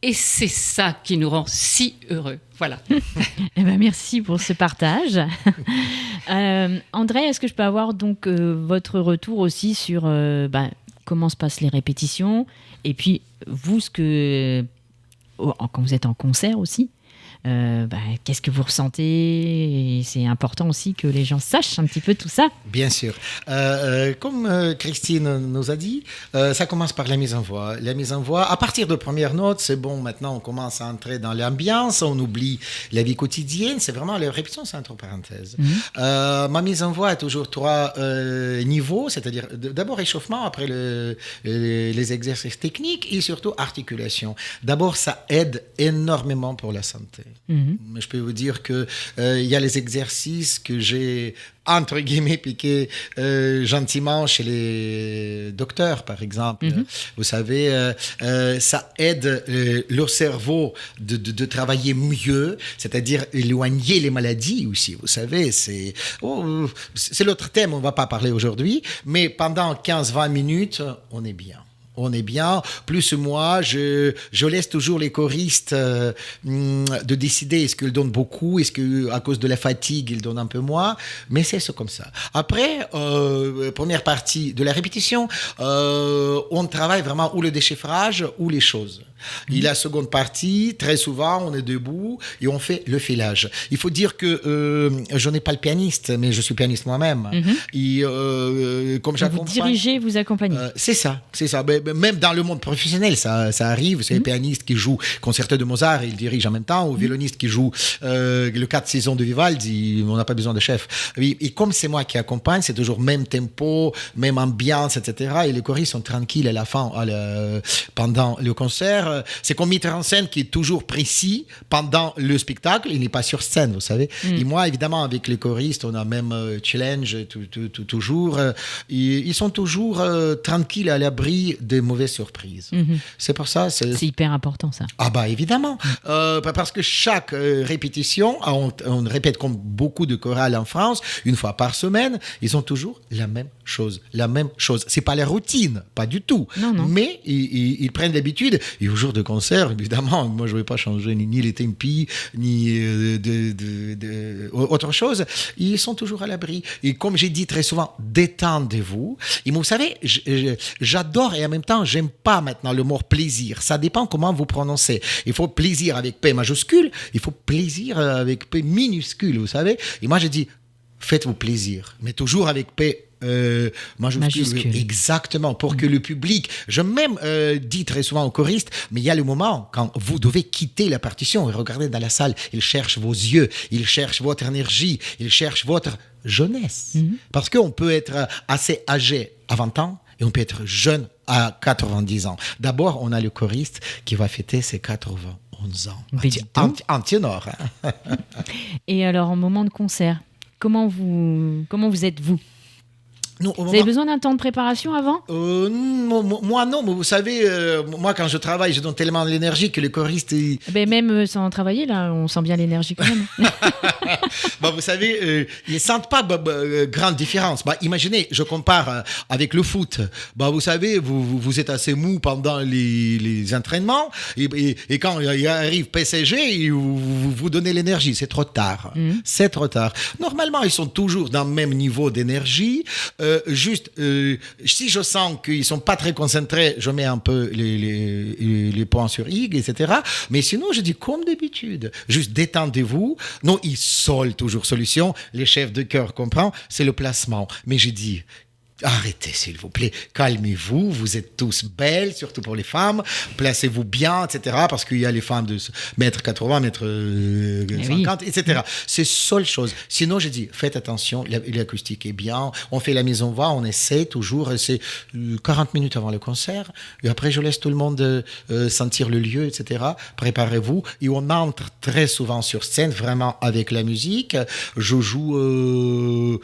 et c'est ça qui nous rend si heureux. Voilà. Merci pour ce partage. André, est-ce que je peux avoir donc votre retour aussi sur comment se passent les répétitions et puis vous, quand vous êtes en concert aussi, qu'est-ce que vous ressentez. Et c'est important aussi que les gens sachent un petit peu tout ça. Bien sûr. Comme Christine nous a dit, ça commence par la mise en voix. La mise en voix, à partir de premières notes, c'est bon, maintenant on commence à entrer dans l'ambiance, on oublie la vie quotidienne, c'est vraiment la répétition, c'est entre parenthèses. Ma mise en voix a toujours 3 niveaux, c'est-à-dire d'abord échauffement, après les exercices techniques et surtout articulation. D'abord, ça aide énormément pour la santé. Je peux vous dire que il y a les exercices que j'ai entre guillemets piqué gentiment chez les docteurs, par exemple. Vous savez, ça aide le cerveau de travailler mieux, c'est-à-dire éloigner les maladies aussi. Vous savez, c'est l'autre thème, on ne va pas parler aujourd'hui, mais pendant 15-20 minutes, on est bien. On est bien. Plus moi, je laisse toujours les choristes de décider est-ce qu'ils donnent beaucoup, est-ce qu'à cause de la fatigue, ils donnent un peu moins. Mais c'est comme ça. Après, première partie de la répétition, on travaille vraiment ou le déchiffrage ou les choses. Et la seconde partie, très souvent, on est debout et on fait le filage. Il faut dire que je n'ai pas le pianiste, mais je suis pianiste moi-même. Et comme j'accompagne... Vous dirigez, vous accompagnez. C'est ça. Même dans le monde professionnel, ça arrive. C'est le pianiste qui joue concerto de Mozart, il dirige en même temps, ou violoniste qui joue le 4 saisons de Vivaldi, on n'a pas besoin de chef. Et comme c'est moi qui accompagne, c'est toujours même tempo, même ambiance, etc. Et les choristes sont tranquilles à la fin, pendant le concert. C'est comme metteur en scène qui est toujours précis pendant le spectacle, il n'est pas sur scène, vous savez. Et moi, évidemment, avec les choristes, on a même challenge toujours. Ils sont toujours tranquilles à l'abri des mauvaises surprises. C'est pour ça. C'est hyper important, ça. Ah bah évidemment, parce que chaque répétition, on répète comme beaucoup de chorales en France, une fois par semaine, ils ont toujours la même chose. C'est pas la routine, pas du tout. Non. Mais ils prennent l'habitude. Et au jour de concert, évidemment, moi je ne vais pas changer ni les tempi, ni autre chose. Ils sont toujours à l'abri. Et comme j'ai dit très souvent, détendez-vous. Et vous savez, j'adore et en même temps, j'aime pas maintenant le mot plaisir. Ça dépend comment vous prononcez. Il faut plaisir avec P majuscule, il faut plaisir avec P minuscule, vous savez. Et moi, je dis, faites-vous plaisir, mais toujours avec P majuscule. Exactement, pour que le public, je même dis très souvent aux choristes, mais il y a le moment quand vous devez quitter la partition et regarder dans la salle, il cherche vos yeux, il cherche votre énergie, il cherche votre jeunesse. Parce qu'on peut être assez âgé à 20 ans et on peut être jeune à 90 ans. D'abord, on a le choriste qui va fêter ses 91 ans. En ténor. Et alors, en moment de concert, comment vous êtes, vous ? Vous avez besoin d'un temps de préparation avant ? Moi non, mais vous savez, moi quand je travaille, je donne tellement d'énergie que les choristes... Même sans travailler, là, on sent bien l'énergie quand même. Vous savez, ils ne sentent pas grande différence. Imaginez, je compare avec le foot. Vous savez, vous êtes assez mou pendant les entraînements et quand il arrive PSG, vous donnez l'énergie. C'est trop tard. C'est trop tard. Normalement, ils sont toujours dans le même niveau d'énergie. Si je sens qu'ils ne sont pas très concentrés, je mets un peu les points sur I, etc. Mais sinon, je dis comme d'habitude, juste détendez-vous. Non, ils solent toujours solution. Les chefs de chœur comprennent, c'est le placement. Mais j'ai dit... Arrêtez, s'il vous plaît, calmez-vous, vous êtes tous belles, surtout pour les femmes, placez-vous bien, etc., parce qu'il y a les femmes de 1m80, 1m50, etc. C'est seule chose. Sinon, j'ai dit, faites attention, l'acoustique est bien, on fait la mise en voix, on essaie toujours, c'est 40 minutes avant le concert, et après, je laisse tout le monde sentir le lieu, etc., préparez-vous, et on entre très souvent sur scène, vraiment avec la musique, je joue...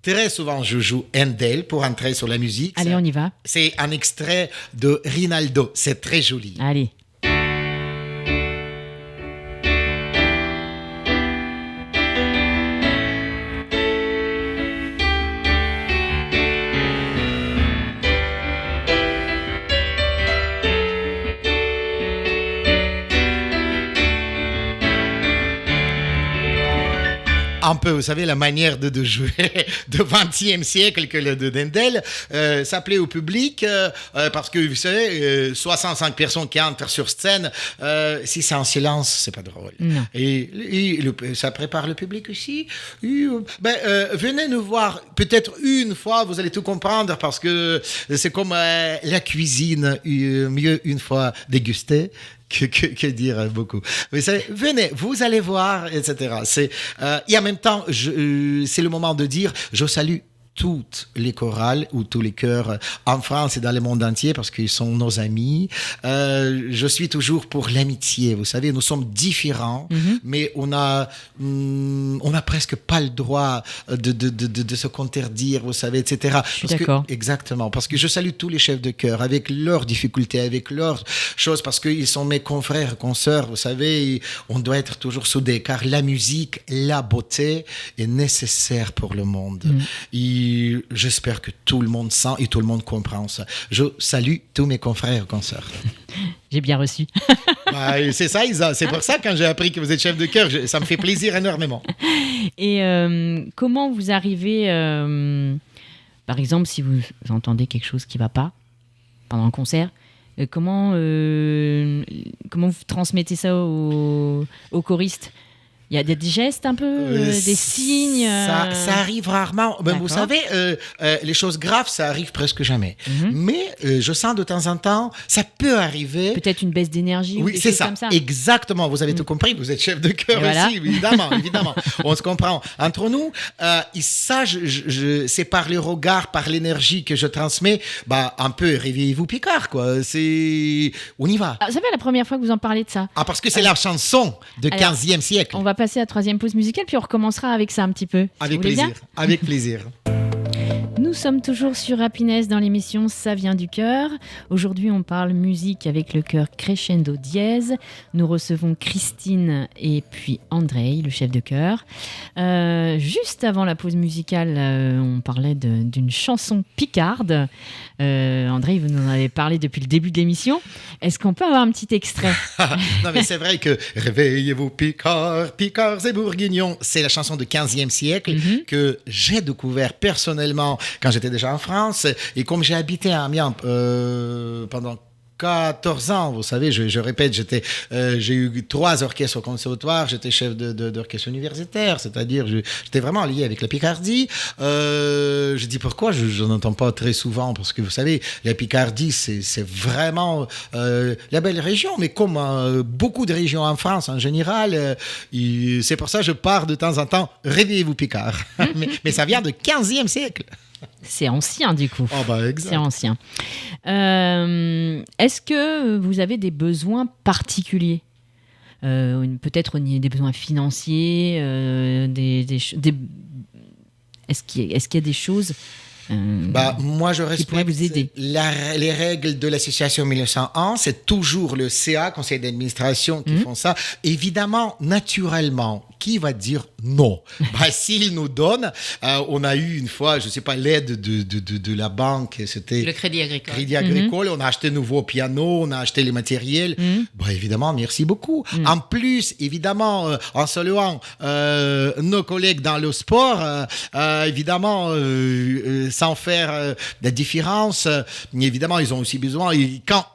Très souvent, je joue Handel pour entrer sur la musique. Allez, on y va. C'est un extrait de Rinaldo. C'est très joli. Allez. un peu, vous savez, la manière de jouer de 20e siècle que le de Dendel. Ça plaît au public parce que, vous savez, 65 personnes qui entrent sur scène, si c'est en silence, c'est pas drôle. Non. Et ça prépare le public aussi. Venez nous voir peut-être une fois, vous allez tout comprendre parce que c'est comme la cuisine, mieux une fois dégustée que dire beaucoup. Mais venez, vous allez voir, etc. Et en même temps, c'est le moment de dire, je salue toutes les chorales ou tous les chœurs en France et dans le monde entier parce qu'ils sont nos amis. Je suis toujours pour l'amitié. Vous savez, nous sommes différents, mais on a presque pas le droit de se contredire, vous savez, etc. Je suis d'accord. Exactement. Parce que je salue tous les chefs de chœur avec leurs difficultés, avec leurs choses, parce qu'ils sont mes confrères, consoeurs, vous savez, on doit être toujours soudés car la musique, la beauté est nécessaire pour le monde. Et j'espère que tout le monde sent et tout le monde comprend ça. Je salue tous mes confrères et consoeurs. J'ai bien reçu. C'est ça, Isa. C'est pour ça, quand j'ai appris que vous êtes chef de chœur, ça me fait plaisir énormément. Et comment vous arrivez, par exemple, si vous entendez quelque chose qui ne va pas pendant un concert, comment vous transmettez ça aux choristes ? Il y a des gestes un peu, des signes. Ça arrive rarement. Ben, vous savez, les choses graves, ça arrive presque jamais. Mais je sens de temps en temps, ça peut arriver. Peut-être une baisse d'énergie. Oui, ou des c'est choses ça. Comme ça. Exactement. Vous avez tout compris. Vous êtes chef de chœur aussi, évidemment. On se comprend. Entre nous, et ça, c'est par le regard, par l'énergie que je transmets. Un peu réveillez-vous Picard, quoi. On y va. Ça fait la première fois que vous en parlez de ça. Parce que c'est la chanson de 15e siècle. On va passer à la troisième pause musicale, puis on recommencera avec ça un petit peu. Avec plaisir. Avec plaisir. Nous sommes toujours sur Happiness dans l'émission Ça vient du cœur. Aujourd'hui, on parle musique avec le chœur Crescendo Dièse. Nous recevons Christine et puis Andrei, le chef de chœur. Juste avant la pause musicale, on parlait d'une chanson picarde. Andrei, vous nous en avez parlé depuis le début de l'émission. Est-ce qu'on peut avoir un petit extrait ? Non, mais c'est vrai que réveillez-vous Picard, Picards et Bourguignons, c'est la chanson du 15e siècle que j'ai découvert personnellement quand j'étais déjà en France. Et comme j'ai habité à Amiens pendant 14 ans, vous savez, je répète, j'ai eu 3 orchestres au conservatoire, j'étais chef d'orchestre universitaire, c'est-à-dire j'étais vraiment lié avec la Picardie. Je dis pourquoi, je n'entends pas très souvent, parce que vous savez, la Picardie, c'est vraiment la belle région, mais comme beaucoup de régions en France en général, c'est pour ça que je pars de temps en temps, réveillez-vous Picard. mais ça vient du 15e siècle. C'est ancien, du coup. Exact. C'est ancien. Est-ce que vous avez des besoins particuliers ? Peut-être des besoins financiers, est-ce qu'il y a des choses moi, je respecte vous aider. Les règles de l'association 1901. C'est toujours le CA, conseil d'administration, qui font ça. Évidemment, naturellement, qui va dire non? S'il nous donne, on a eu une fois, je ne sais pas, l'aide de la banque, c'était le Crédit Agricole. Crédit Agricole, on a acheté un nouveau piano, on a acheté les matériels. Évidemment, merci beaucoup. En plus, évidemment, en saluant nos collègues dans le sport, évidemment, sans faire de différence, évidemment, ils ont aussi besoin. Et quand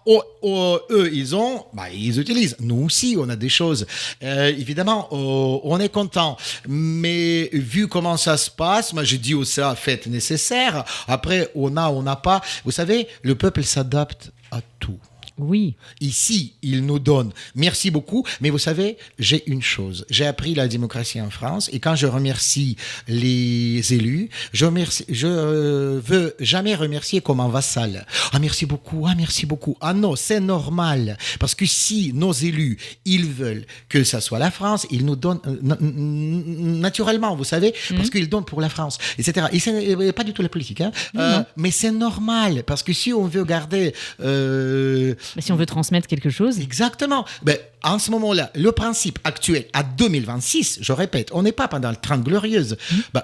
eux, ils utilisent. Nous aussi, on a des choses. Évidemment, on est content. Mais vu comment ça se passe, moi, je dis aussi, faites nécessaire. Après, on n'a pas. Vous savez, le peuple s'adapte à tout. Oui. Ici, il nous donne. Merci beaucoup. Mais vous savez, j'ai une chose. J'ai appris la démocratie en France et quand je remercie les élus, je veux jamais remercier comme un vassal. Merci beaucoup. Merci beaucoup. Non, c'est normal. Parce que si nos élus, ils veulent que ça soit la France, ils nous donnent naturellement, vous savez, parce qu'ils donnent pour la France, etc. Et c'est pas du tout la politique, mais c'est normal. Parce que si on veut garder Si on veut transmettre quelque chose. Exactement. Ben, en ce moment-là, le principe actuel, à 2026, je répète, on n'est pas pendant le 30 glorieuses.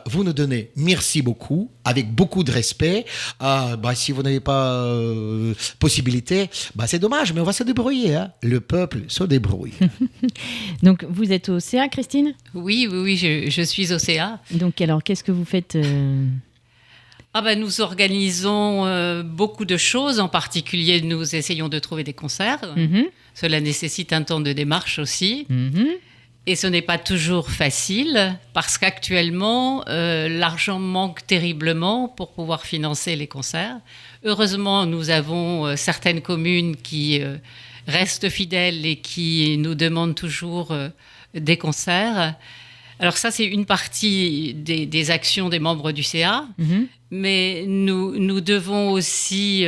Vous nous donnez merci beaucoup, avec beaucoup de respect. Si vous n'avez pas possibilité, c'est dommage, mais on va se débrouiller. Hein. Le peuple se débrouille. Donc, vous êtes au CA, Christine ? Oui, je suis au CA. Donc, alors, qu'est-ce que vous faites Nous organisons beaucoup de choses. En particulier, nous essayons de trouver des concerts. Cela nécessite un temps de démarche aussi. Et ce n'est pas toujours facile parce qu'actuellement, l'argent manque terriblement pour pouvoir financer les concerts. Heureusement, nous avons certaines communes qui restent fidèles et qui nous demandent toujours des concerts. Alors ça, c'est une partie des actions des membres du CA, mais nous devons aussi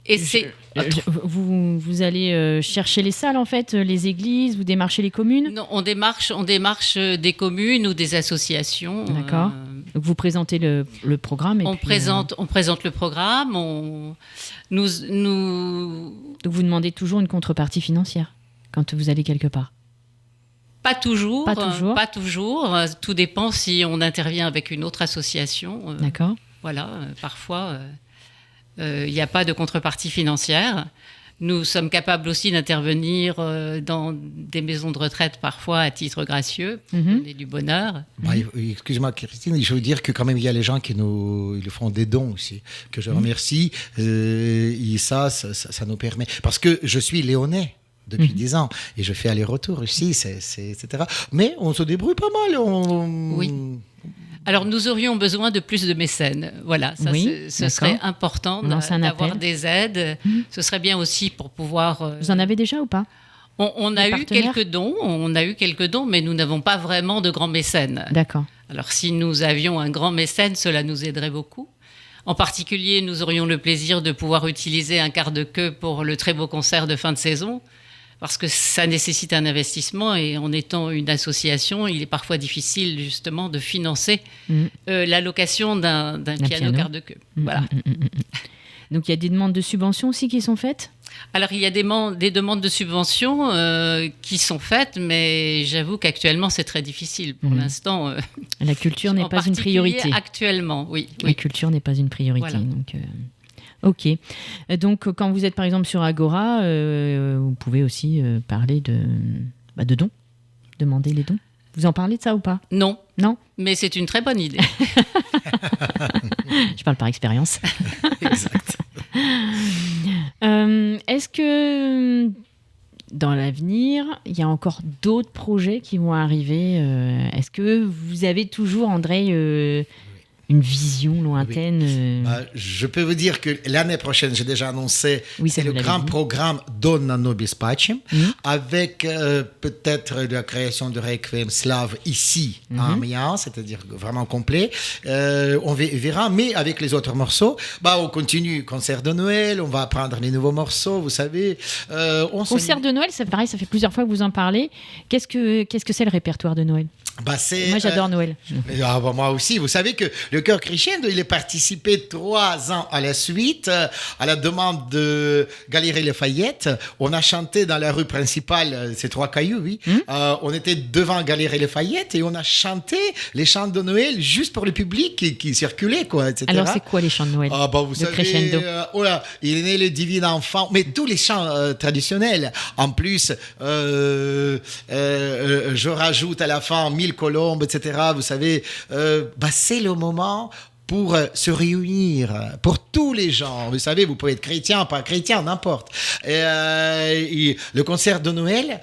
essayer... Vous allez chercher les salles, en fait, les églises, vous démarchez les communes ? Non, on démarche des communes ou des associations. D'accord. Donc vous présentez le programme. On présente le programme. Donc vous demandez toujours une contrepartie financière quand vous allez quelque part ? Pas toujours. Pas toujours. Pas toujours. Tout dépend si on intervient avec une autre association. D'accord. Voilà, parfois... il n'y a pas de contrepartie financière. Nous sommes capables aussi d'intervenir dans des maisons de retraite, parfois à titre gracieux, pour donner du bonheur. Excuse-moi, Christine, je veux dire que quand même, il y a les gens qui nous font des dons aussi, que je remercie. Et ça nous permet... Parce que je suis léonais depuis 10 ans, et je fais aller-retour ici, etc. Mais on se débrouille pas mal. Oui. Alors, nous aurions besoin de plus de mécènes. Voilà, ça, ce serait important d'avoir des aides. Ce serait bien aussi pour pouvoir... Vous en avez déjà ou pas ? On a eu quelques dons, mais nous n'avons pas vraiment de grands mécènes. D'accord. Alors, si nous avions un grand mécène, cela nous aiderait beaucoup. En particulier, nous aurions le plaisir de pouvoir utiliser un quart de queue pour le très beau concert de fin de saison, parce que ça nécessite un investissement et en étant une association, il est parfois difficile justement de financer la location d'un piano quart de queue. Voilà. Donc il y a des demandes de subventions aussi qui sont faites ? Alors il y a des demandes de subventions qui sont faites, mais j'avoue qu'actuellement c'est très difficile. Pour l'instant, la culture n'est pas une priorité. Actuellement, oui. La culture n'est pas une priorité. Voilà. Donc, ok. Donc, quand vous êtes par exemple sur Agora, vous pouvez aussi parler de dons, demander les dons. Vous en parlez de ça ou pas ? Non. Non ? Mais c'est une très bonne idée. Je parle par expérience. Exact. Est-ce que dans l'avenir, il y a encore d'autres projets qui vont arriver ? Est-ce que vous avez toujours, André, une vision lointaine Je peux vous dire que l'année prochaine, j'ai déjà annoncé, c'est le grand programme Donna Nobis Pacem, avec peut-être la création de Requiem slave ici, à Amiens, c'est-à-dire vraiment complet. On verra, mais avec les autres morceaux, on continue concert de Noël, on va apprendre les nouveaux morceaux, vous savez. Concert de Noël, c'est pareil, ça fait plusieurs fois que vous en parlez. Qu'est-ce que c'est le répertoire de Noël ? Moi, j'adore Noël. Moi aussi. Vous savez que le chœur Crescendo, il a participé 3 ans à la suite, à la demande de Galerie Lafayette. On a chanté dans la rue principale, c'est 3 cailloux, oui. On était devant Galerie Lafayette et on a chanté les chants de Noël juste pour le public qui circulait, quoi, etc. Alors, c'est quoi les chants de Noël vous savez, Crescendo. Il est né le divin enfant, mais tous les chants traditionnels. En plus, je rajoute à la fin 1000 colombes, etc. Vous savez, c'est le moment pour se réunir, pour tous les gens. Vous savez, vous pouvez être chrétien, pas chrétien, n'importe. Et le concert de Noël,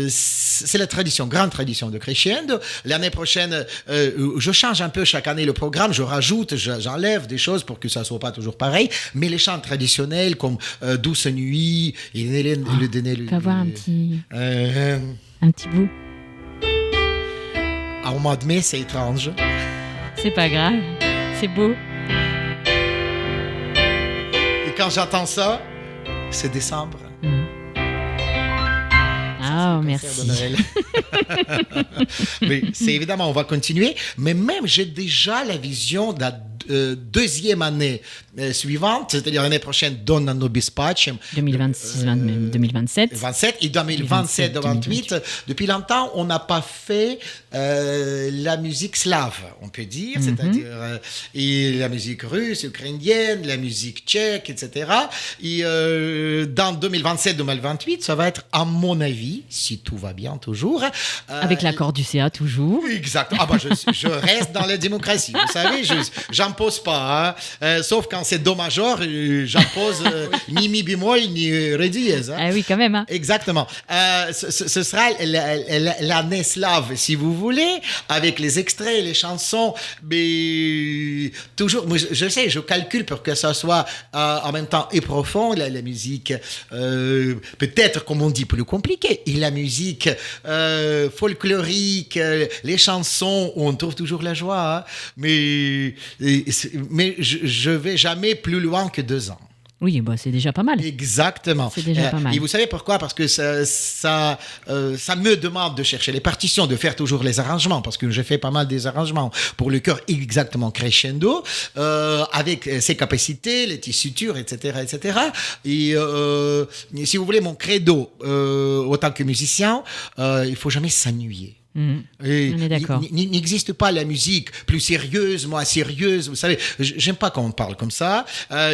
c'est la tradition, grande tradition de Crescendo. L'année prochaine, je change un peu chaque année le programme, je rajoute, j'enlève des choses pour que ça soit pas toujours pareil. Mais les chants traditionnels comme Douce Nuit, on peut avoir un petit bout. Au mois de mai, c'est étrange. C'est pas grave, c'est beau. Et quand j'entends ça, c'est décembre. Ah, merci. Mais c'est évidemment, on va continuer. Mais même, j'ai déjà la vision deuxième année suivante, c'est-à-dire l'année prochaine, Donna Nobis Pacem. 2026, 2027. 27 et 2027, 2028. Depuis longtemps, on n'a pas fait la musique slave, on peut dire, c'est-à-dire et la musique russe, ukrainienne, la musique tchèque, etc. Et dans 2027-2028, ça va être, à mon avis, si tout va bien toujours. Avec l'accord du CA toujours. Exact. Ah bah je reste dans la démocratie. Vous savez, j'impose pas. Hein. Sauf quand c'est do major, j'impose ni mi bémol ni ré dièse. Hein. Ah oui, quand même. Hein. Exactement. Ce sera l'année slave, si vous voulez, avec les extraits, les chansons, mais toujours, moi, je sais, je calcule pour que ça soit en même temps et profond, la musique, peut-être, comme on dit, plus compliquée, et la musique folklorique, les chansons, on trouve toujours la joie, hein, mais je vais jamais plus loin que 2 ans. Oui, bah, c'est déjà pas mal. Exactement. C'est déjà pas mal. Et vous savez pourquoi? Parce que ça me demande de chercher les partitions, de faire toujours les arrangements, parce que j'ai fait pas mal des arrangements pour le chœur exactement crescendo, avec ses capacités, les tessitures, etc., etc. Et si vous voulez, mon credo, autant que musicien, il faut jamais s'ennuyer. On est d'accord. Il n'existe pas la musique plus sérieuse, moins sérieuse. Vous savez, j'aime pas quand on parle comme ça.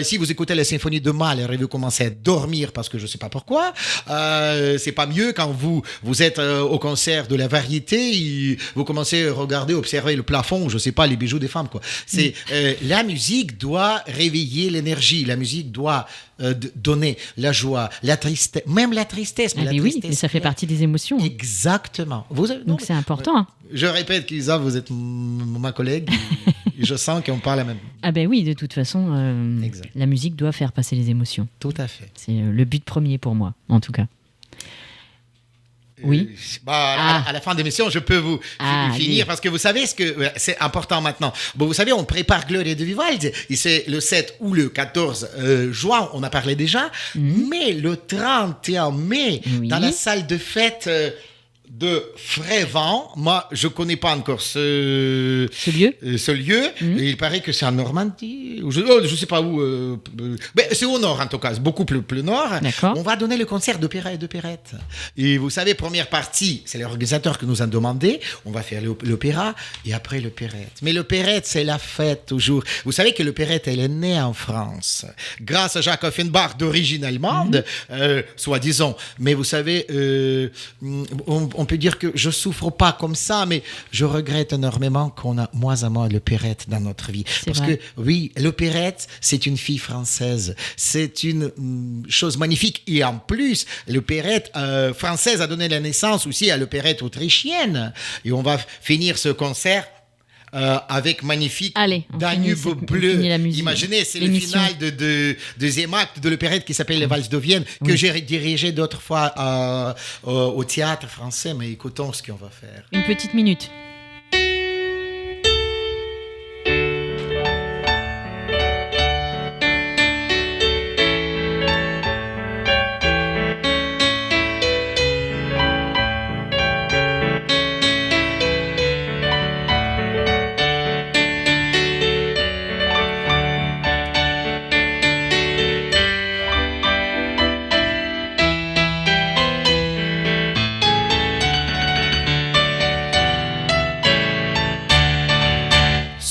Si vous écoutez la symphonie de Mahler et vous commencez à dormir parce que je sais pas pourquoi, c'est pas mieux quand vous êtes au concert de la variété et vous commencez à regarder, observer le plafond, je sais pas, les bijoux des femmes, quoi. C'est la musique doit réveiller l'énergie. La musique doit donner la joie, la tristesse, même la tristesse. Mais oui, mais ça fait partie des émotions. Exactement. Donc c'est important. Hein. Je répète qu'Isa, vous êtes ma collègue. Et je sens qu'on parle la même. Ah ben oui, de toute façon, la musique doit faire passer les émotions. Tout à fait. C'est le but premier pour moi, en tout cas. Oui. À la fin de l'émission, je peux vous finir parce que vous savez ce que c'est important maintenant. Bon, vous savez, on prépare Gloria de Vivaldi et c'est le 7 ou le 14 juin, on a parlé déjà, mais le 31 mai, dans la salle de fête de Frévent, moi je connais pas encore ce lieu. Et il paraît que c'est en Normandie, je sais pas où, mais c'est au nord en tout cas, c'est beaucoup plus nord. D'accord. On va donner le concert d'opéra et d'opérette. Et vous savez, première partie, c'est l'organisateur qui nous a demandé, on va faire l'opéra et après l'opérette. Mais l'opérette, c'est la fête toujours. Vous savez que l'opérette, elle est née en France grâce à Jacques Offenbach, d'origine allemande, soi-disant. Mais vous savez, on peut dire que je souffre pas comme ça, mais je regrette énormément qu'on a moins à moins l'opérette dans notre vie. Parce que oui, l'opérette, c'est une fille française. C'est une chose magnifique. Et en plus, l'opérette française a donné la naissance aussi à l'opérette autrichienne. Et on va finir ce concert avec magnifique Danube bleu. Imaginez, c'est le final de deuxième acte de l'opérette qui s'appelle Les Valses de Vienne, que j'ai dirigé d'autres fois au théâtre français. Mais écoutons ce qu'on va faire. Une petite minute.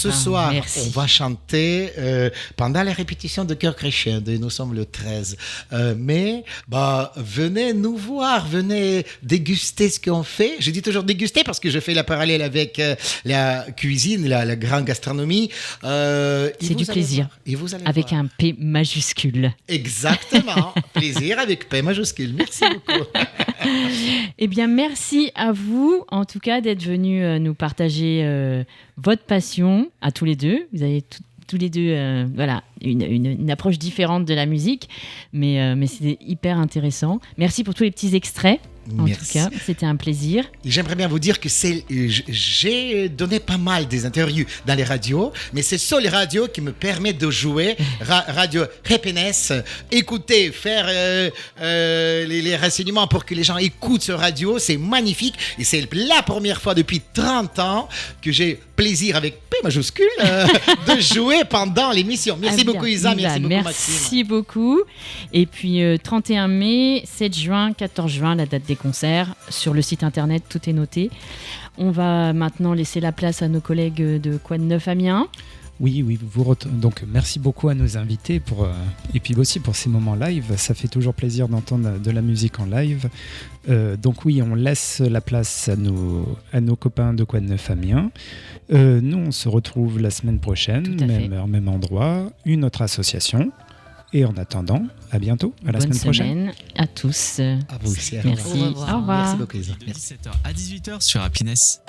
Ce soir, on va chanter pendant la répétition de Chœur Crescendo, et nous sommes le 13 mai. Venez nous voir, venez déguster ce qu'on fait. Je dis toujours déguster parce que je fais la parallèle avec la cuisine, la grande gastronomie. C'est du plaisir, avec un P majuscule. Exactement, plaisir avec P majuscule. Merci beaucoup. Eh bien, merci à vous, en tout cas, d'être venus nous partager votre passion, à tous les deux. Vous avez tous les deux une approche différente de la musique, mais c'était hyper intéressant. Merci pour tous les petits extraits. En tout cas, c'était un plaisir. Et j'aimerais bien vous dire que j'ai donné pas mal des interviews dans les radios, mais c'est seule radio qui me permet de jouer Radio Happiness, écouter, faire les renseignements pour que les gens écoutent ce radio. C'est magnifique et c'est la première fois depuis 30 ans que j'ai plaisir avec P majuscule de jouer pendant l'émission. Merci beaucoup Isa, merci beaucoup Maxime. Merci beaucoup. Et puis 31 mai, 7 juin, 14 juin, la date des concerts. Sur le site internet, tout est noté. On va maintenant laisser la place à nos collègues de Quoi de Neuf Amiens. Oui, donc merci beaucoup à nos invités et puis aussi pour ces moments live. Ça fait toujours plaisir d'entendre de la musique en live. Donc oui, on laisse la place à nos copains de Quoi de Neuf Amiens. Nous, on se retrouve la semaine prochaine, même heure, même endroit, une autre association. Et en attendant, à bientôt, à la semaine prochaine. Bonne semaine à tous. À vous aussi. Merci. Au revoir. Merci beaucoup Isa. De 17h à 18h sur Happiness.